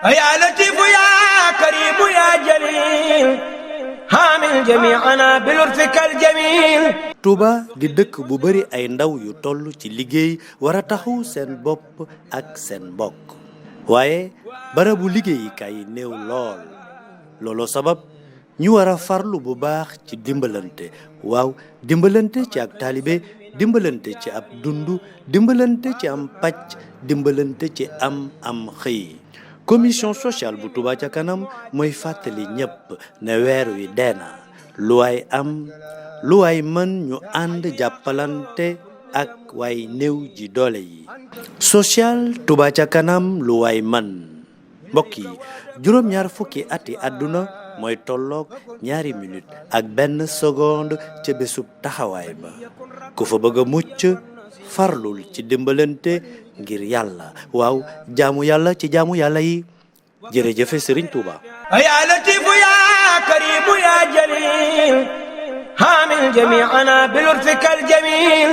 يا لطيف يا كريم يا جليل حامل جميعنا بلطفك الجميل. Touba di dëkk bu bari ay ndaw yu toll ci liggéey war a taxawu seen bopp ak seen mbokk waaye barabu liggéeyukaay yi néew lool looloo sabab ñu war a farlu bu baax ci dimbalante waaw dimbalante ci ak taalibe dimbalante ci ab dund dimbalante ci am pàcc dimbalante ci am xëy. commission sociale bu Touba ca kanam mooy fàttali ñépp ne weer wi deena lu waay am lu waay mën ñu ànd jàppalante ak waay néew ji doole yi. social Touba ca kanam lu waay mën mbokk yi juróom-ñaar fukki ati àdduna mooy tolloog 2 minutes ak 1 seconde ca bésub taxawaay ba ku fa bëgg a mucc farlul ci dimbalante ngir yàlla waaw jaamu yàlla ci jaamu yàlla yi jërëjëfe Serigne Touba. يا لطيف يا كريم يا جليل حامل جميعنا بلطفك الجميل.